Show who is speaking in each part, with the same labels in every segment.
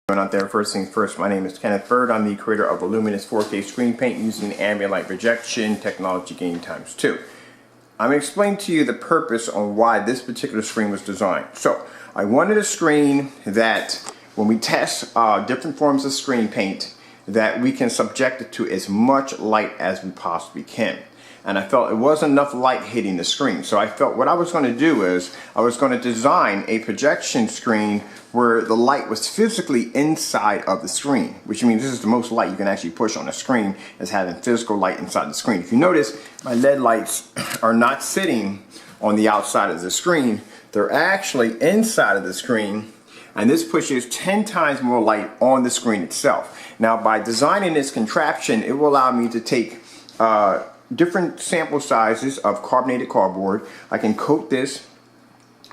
Speaker 1: Out there, first things first, my name is Kenneth Bird. I'm the creator of the Luminous 4K screen paint using ambient light projection technology gain ×2. I'm going to explain to you the purpose on why this particular screen was designed. So I wanted a screen that when we test different forms of screen paint that we can subject it to as much light as we possibly can. And I felt it wasn't enough light hitting the screen. So I felt what I was going to do is I was going to design a projection screen where the light was physically inside of the screen, which means this is the most light you can actually push on a screen, is having physical light inside the screen. If you notice, my LED lights are not sitting on the outside of the screen. They're actually inside of the screen, and this pushes 10 times more light on the screen itself. Now, by designing this contraption, it will allow me to take different sample sizes of carbonated cardboard. I can coat this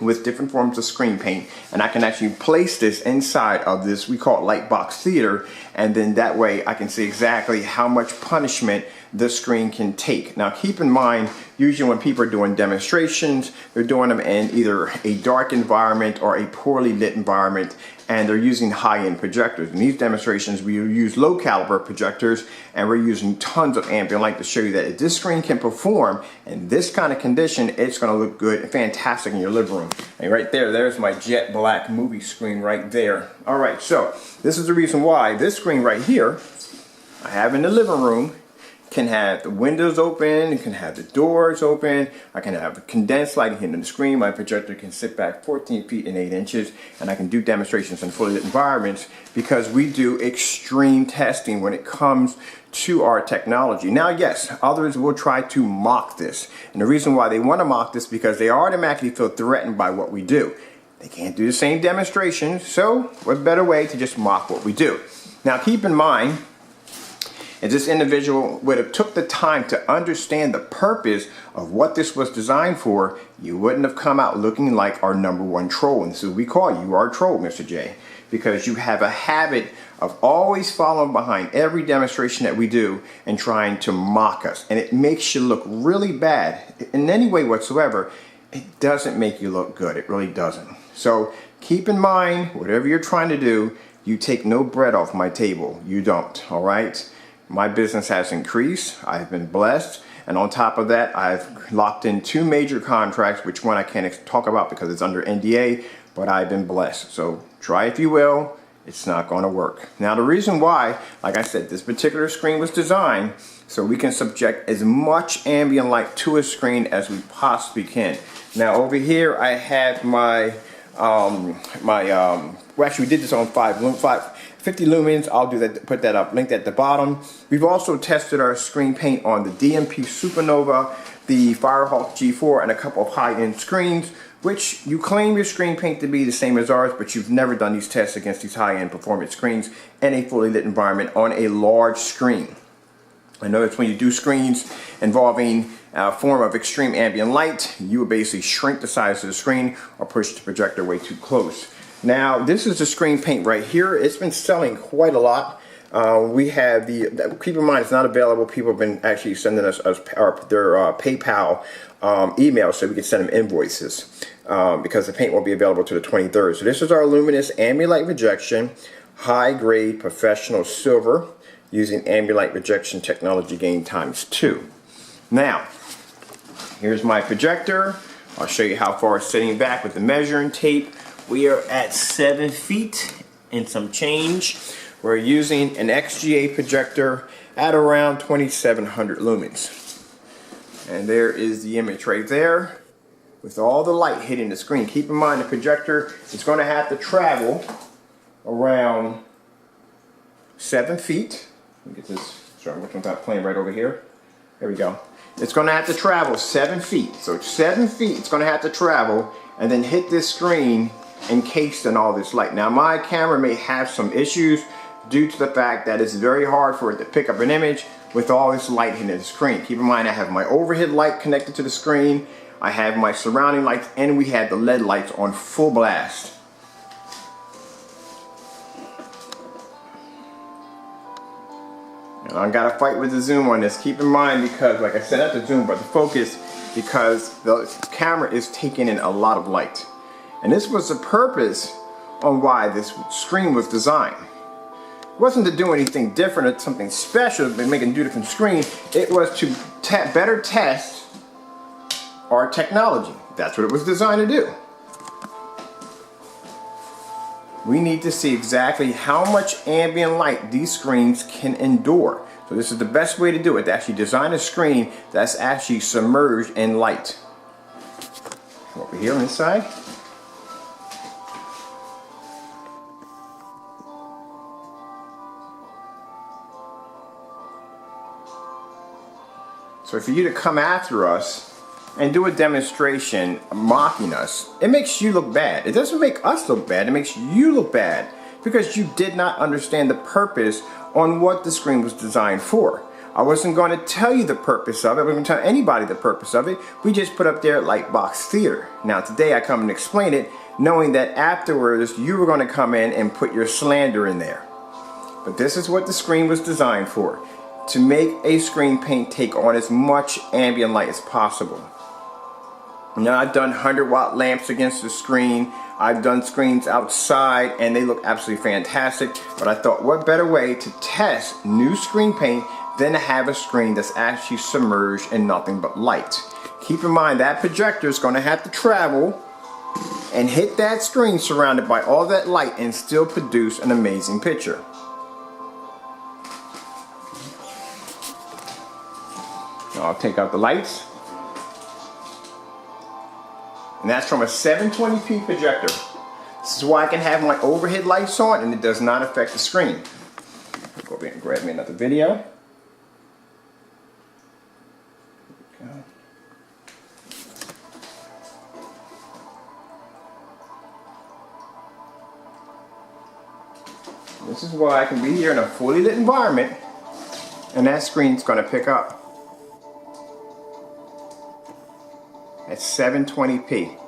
Speaker 1: with different forms of screen paint, and I can actually place this inside of this, we call it light box theater, and then that way I can see exactly how much punishment the screen can take. Now keep in mind, usually when people are doing demonstrations, they're doing them in either a dark environment or a poorly lit environment, and they're using high-end projectors. In these demonstrations, we use low caliber projectors, and we're using tons of ambient light to show you that if this screen can perform in this kind of condition, it's going to look good and fantastic in your living room. And right there, there's my jet black movie screen right there. All right, so this is the reason why this screen right here I have in the living room can have the windows open, it can have the doors open, I can have condensed lighting hitting the screen, my projector can sit back 14 feet and 8 inches, and I can do demonstrations in fully lit environments because we do extreme testing when it comes to our technology. Now yes, others will try to mock this, and the reason why they want to mock this because they automatically feel threatened by what we do. They can't do the same demonstrations, so what better way to just mock what we do. Now keep in mind, if this individual would have took the time to understand the purpose of what this was designed for, you wouldn't have come out looking like our #1 troll. And this is what we call you, our troll, Mr. J. Because you have a habit of always following behind every demonstration that we do and trying to mock us. And it makes you look really bad in any way whatsoever. It doesn't make you look good. It really doesn't. So keep in mind, whatever you're trying to do, you take no bread off my table. You don't, all right? My business has increased, I've been blessed, and on top of that, I've locked in 2 major contracts, which one I can't talk about because it's under NDA, but I've been blessed. So try if you will, it's not going to work. Now the reason why, like I said, this particular screen was designed so we can subject as much ambient light to a screen as we possibly can. Now over here I have my, well actually we did this on 50 lumens. I'll do that, put that up, link at the bottom. We've also tested our screen paint on the DMP Supernova, the Firehawk G4, and a couple of high-end screens, which you claim your screen paint to be the same as ours, but you've never done these tests against these high-end performance screens in a fully lit environment on a large screen. I notice when you do screens involving a form of extreme ambient light, you will basically shrink the size of the screen or push the projector way too close. Now this is the screen paint right here. It's been selling quite a lot. We have keep in mind it's not available. People have been actually sending us their PayPal emails so we can send them invoices because the paint won't be available to the 23rd. So this is our Luminous ambient light projection, high grade professional silver using ambient light projection technology gain ×2. Now here's my projector. I'll show you how far it's sitting back with the measuring tape. We are at 7 feet and some change. We're using an XGA projector at around 2700 lumens. And there is the image right there with all the light hitting the screen. Keep in mind the projector is going to have to travel around 7 feet. Let me get this, sorry, which one's not playing right over here. There we go. It's going to have to travel 7 feet. So 7 feet it's going to have to travel and then hit this screen encased in all this light. Now my camera may have some issues due to the fact that it's very hard for it to pick up an image with all this light hitting the screen. Keep in mind I have my overhead light connected to the screen, I have my surrounding lights, and we have the LED lights on full blast. And I gotta fight with the zoom on this. Keep in mind because, like I said, not the zoom but the focus, because the camera is taking in a lot of light. And this was the purpose on why this screen was designed. It wasn't to do anything different or something special, but make a different screen. It was to better test our technology. That's what it was designed to do. We need to see exactly how much ambient light these screens can endure. So this is the best way to do it, to actually design a screen that's actually submerged in light. Over here on this side. So for you to come after us and do a demonstration mocking us, it makes you look bad. It doesn't make us look bad, it makes you look bad because you did not understand the purpose on what the screen was designed for. I wasn't going to tell you the purpose of it. I wasn't going to tell anybody the purpose of it. We just put up there Lightbox Theater. Now today I come and explain it, knowing that afterwards you were going to come in and put your slander in there. But this is what the screen was designed for. To make a screen paint take on as much ambient light as possible. Now I've done 100-watt lamps against the screen. I've done screens outside and they look absolutely fantastic. But I thought, what better way to test new screen paint than to have a screen that's actually submerged in nothing but light. Keep in mind that projector is going to have to travel and hit that screen surrounded by all that light and still produce an amazing picture. Now I'll take out the lights. And that's from a 720p projector. This is why I can have my overhead lights on and it does not affect the screen. I'll go over here and grab me another video. This is why I can be here in a fully lit environment and that screen's going to pick up at 720p.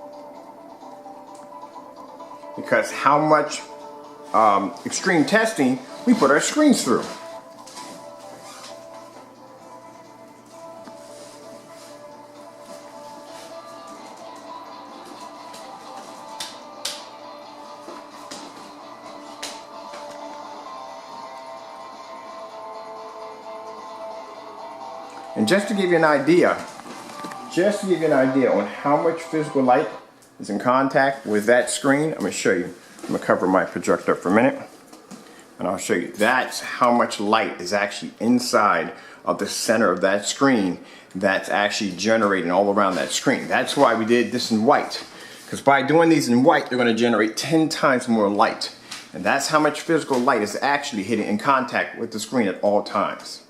Speaker 1: Because how much extreme testing we put our screens through. And just to give you an idea, on how much physical light is in contact with that screen, I'm going to show you. I'm going to cover my projector up for a minute, and I'll show you. That's how much light is actually inside of the center of that screen that's actually generating all around that screen. That's why we did this in white, because by doing these in white, they're going to generate 10 times more light. And that's how much physical light is actually hitting in contact with the screen at all times.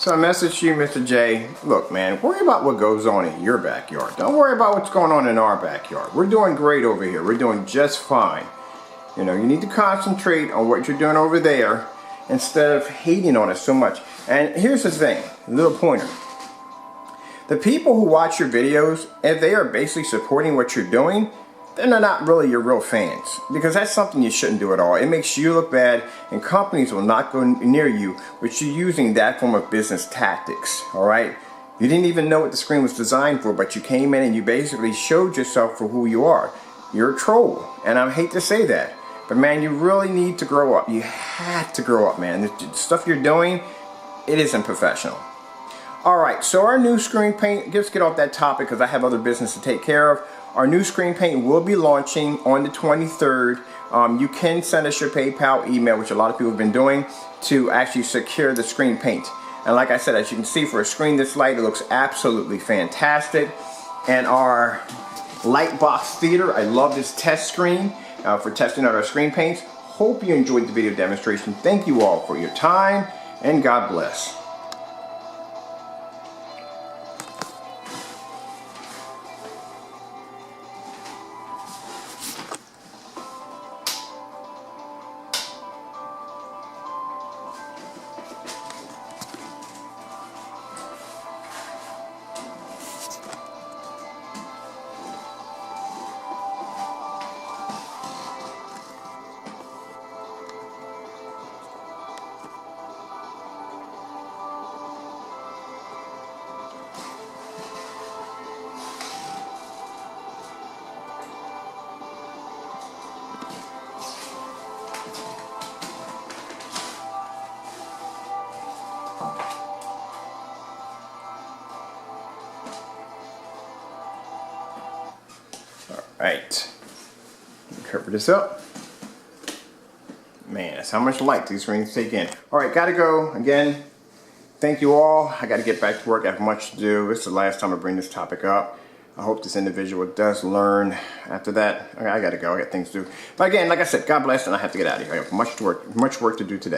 Speaker 1: So I messaged you, Mr. J, look man, worry about what goes on in your backyard. Don't worry about what's going on in our backyard. We're doing great over here. We're doing just fine. You know, you need to concentrate on what you're doing over there instead of hating on us so much. And here's the thing, a little pointer. The people who watch your videos, if they are basically supporting what you're doing, then they're not really your real fans, because that's something you shouldn't do at all. It makes you look bad and companies will not go near you with you using that form of business tactics. Alright, you didn't even know what the screen was designed for, but you came in and you basically showed yourself for who you are. You're a troll, and I hate to say that, but man, you really need to grow up. You have to grow up, man. The stuff you're doing, it isn't professional. Alright, so our new screen paint, let's get off that topic because I have other business to take care of. Our new screen paint will be launching on the 23rd. You can send us your PayPal email, which a lot of people have been doing, to actually secure the screen paint. And like I said, as you can see, for a screen this light, it looks absolutely fantastic. And our Lightbox Theater, I love this test screen for testing out our screen paints. Hope you enjoyed the video demonstration. Thank you all for your time, and God bless. All right, cover this up. Man, that's how much light these screens take in. All right, gotta go again. Thank you all. I gotta get back to work. I have much to do. This is the last time I bring this topic up. I hope this individual does learn. After that, I gotta go. I got things to do. But again, like I said, God bless, and I have to get out of here. I have much work to do today.